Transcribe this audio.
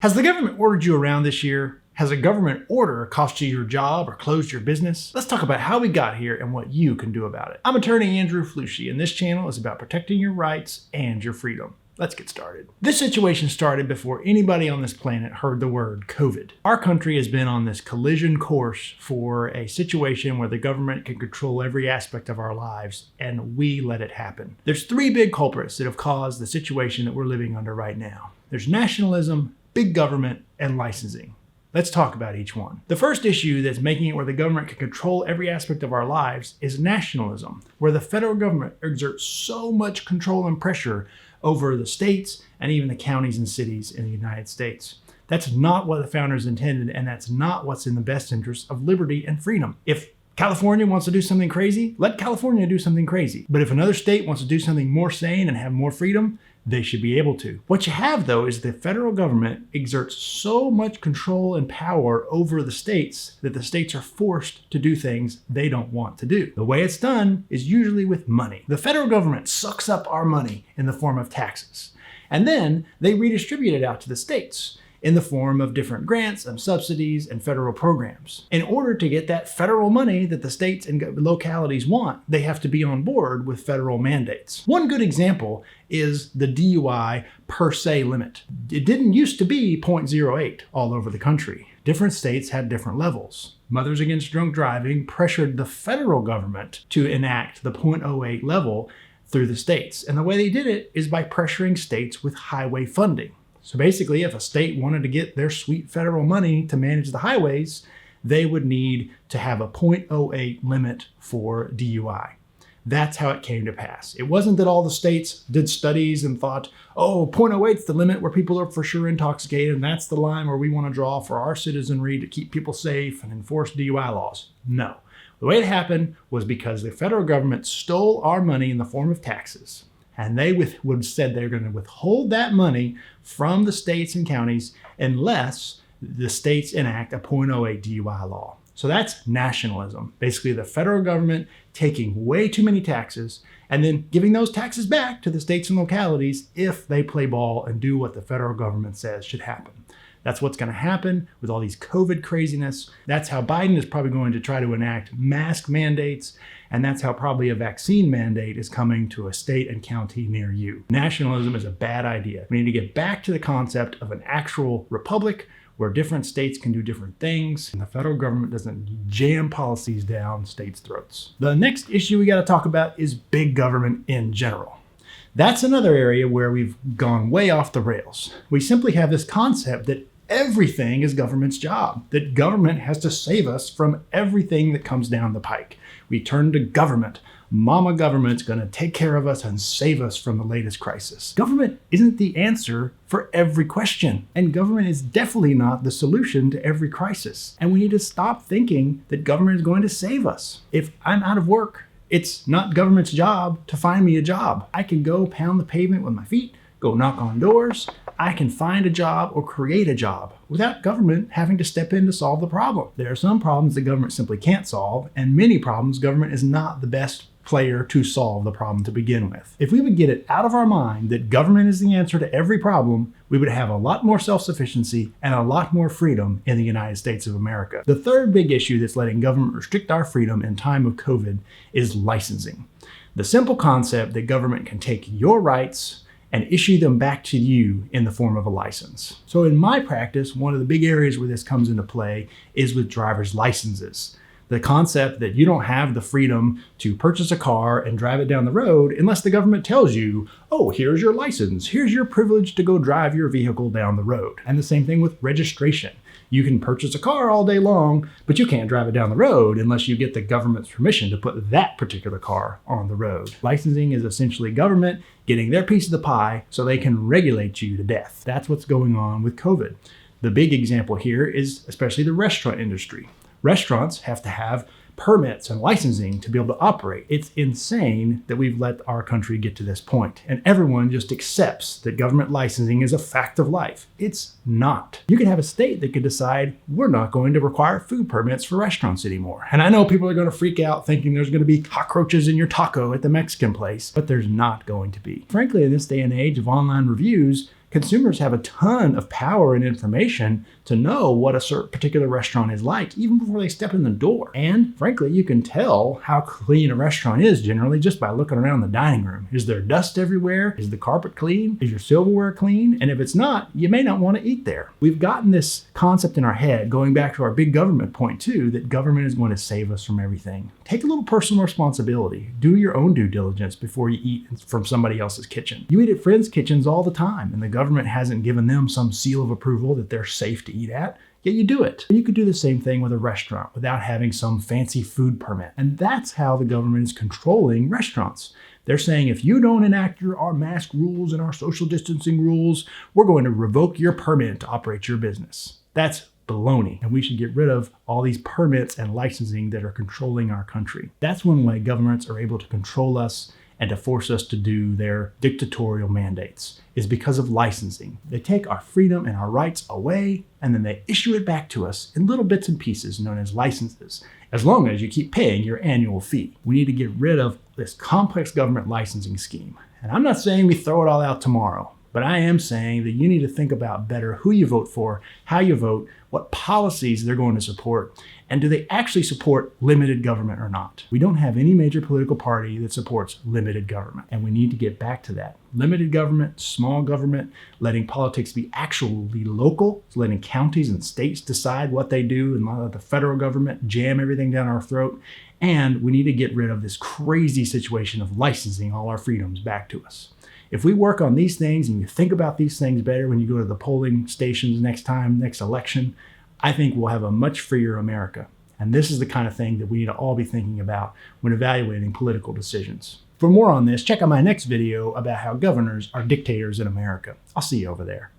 Has the government ordered you around this year? Has a government order cost you your job or closed your business? Let's talk about how we got here and what you can do about it. I'm attorney Andrew Flushy, and this channel is about protecting your rights and your freedom. Let's get started. This situation started before anybody on this planet heard the word COVID. Our country has been on this collision course for a situation where the government can control every aspect of our lives, and we let it happen. There's three big culprits that have caused the situation that we're living under right now. There's nationalism, big government, and licensing. Let's talk about each one. The first issue that's making it where the government can control every aspect of our lives is nationalism, where the federal government exerts so much control and pressure over the states and even the counties and cities in the United States. That's not what the founders intended, and that's not what's in the best interest of liberty and freedom. If California wants to do something crazy, let California do something crazy. But if another state wants to do something more sane and have more freedom, they should be able to. What you have, though, is the federal government exerts so much control and power over the states that the states are forced to do things they don't want to do. The way it's done is usually with money. The federal government sucks up our money in the form of taxes, and then they redistribute it out to the states in the form of different grants and subsidies and federal programs. In order to get that federal money that the states and localities want, they have to be on board with federal mandates. One good example is the DUI per se limit. It didn't used to be 0.08 all over the country. Different states had different levels. Mothers Against Drunk Driving pressured the federal government to enact the 0.08 level through the states. And the way they did it is by pressuring states with highway funding. So basically, if a state wanted to get their sweet federal money to manage the highways, they would need to have a 0.08 limit for DUI. That's how it came to pass. It wasn't that all the states did studies and thought, oh, 0.08 is the limit where people are for sure intoxicated, and that's the line where we want to draw for our citizenry to keep people safe and enforce DUI laws. No. The way it happened was because the federal government stole our money in the form of taxes. And they would said they're going to withhold that money from the states and counties unless the states enact a 0.08 DUI law. So that's nationalism. Basically, the federal government taking way too many taxes and then giving those taxes back to the states and localities if they play ball and do what the federal government says should happen. That's what's going to happen with all these COVID craziness. That's how Biden is probably going to try to enact mask mandates. And that's how probably a vaccine mandate is coming to a state and county near you. Nationalism is a bad idea. We need to get back to the concept of an actual republic where different states can do different things and the federal government doesn't jam policies down states' throats. The next issue we got to talk about is big government in general. That's another area where we've gone way off the rails. We simply have this concept that everything is government's job, that government has to save us from everything that comes down the pike. We turn to government. Mama government's going to take care of us and save us from the latest crisis. Government isn't the answer for every question, and government is definitely not the solution to every crisis. And we need to stop thinking that government is going to save us. If I'm out of work, it's not government's job to find me a job. I can go pound the pavement with my feet, go knock on doors. I can find a job or create a job without government having to step in to solve the problem. There are some problems the government simply can't solve, and many problems government is not the best player to solve the problem to begin with. If we would get it out of our mind that government is the answer to every problem, we would have a lot more self-sufficiency and a lot more freedom in the United States of America. The third big issue that's letting government restrict our freedom in time of COVID is licensing. The simple concept that government can take your rights and issue them back to you in the form of a license. So in my practice, one of the big areas where this comes into play is with driver's licenses. The concept that you don't have the freedom to purchase a car and drive it down the road unless the government tells you, oh, here's your license, here's your privilege to go drive your vehicle down the road. And the same thing with registration. You can purchase a car all day long, but you can't drive it down the road unless you get the government's permission to put that particular car on the road. Licensing is essentially government getting their piece of the pie so they can regulate you to death. That's what's going on with COVID. The big example here is especially the restaurant industry. Restaurants have to have permits and licensing to be able to operate. It's insane that we've let our country get to this point, and everyone just accepts that government licensing is a fact of life. It's not. You can have a state that could decide we're not going to require food permits for restaurants anymore. And I know people are going to freak out thinking there's going to be cockroaches in your taco at the Mexican place, but there's not going to be. Frankly, in this day and age of online reviews, Consumers have a ton of power and information to know what a certain particular restaurant is like, even before they step in the door. And frankly, you can tell how clean a restaurant is generally just by looking around the dining room. Is there dust everywhere? Is the carpet clean? Is your silverware clean? And if it's not, you may not want to eat there. We've gotten this concept in our head, going back to our big government point too, that government is going to save us from everything. Take a little personal responsibility. Do your own due diligence before you eat from somebody else's kitchen. You eat at friends' kitchens all the time, and the government hasn't given them some seal of approval that they're safe to eat at, yet you do it. You could do the same thing with a restaurant without having some fancy food permit. And that's how the government is controlling restaurants. They're saying, if you don't enact our mask rules and our social distancing rules, we're going to revoke your permit to operate your business. That's baloney. And we should get rid of all these permits and licensing that are controlling our country. That's one way governments are able to control us and to force us to do their dictatorial mandates, is because of licensing. They take our freedom and our rights away, and then they issue it back to us in little bits and pieces known as licenses, as long as you keep paying your annual fee. We need to get rid of this complex government licensing scheme. And I'm not saying we throw it all out tomorrow, but I am saying that you need to think about better who you vote for, how you vote, what policies they're going to support, and do they actually support limited government or not? We don't have any major political party that supports limited government, and we need to get back to that. Limited government, small government, letting politics be actually local, letting counties and states decide what they do, and let the federal government jam everything down our throat. And we need to get rid of this crazy situation of licensing all our freedoms back to us. If we work on these things and you think about these things better when you go to the polling stations next election, I think we'll have a much freer America. And this is the kind of thing that we need to all be thinking about when evaluating political decisions. For more on this, check out my next video about how governors are dictators in America. I'll see you over there.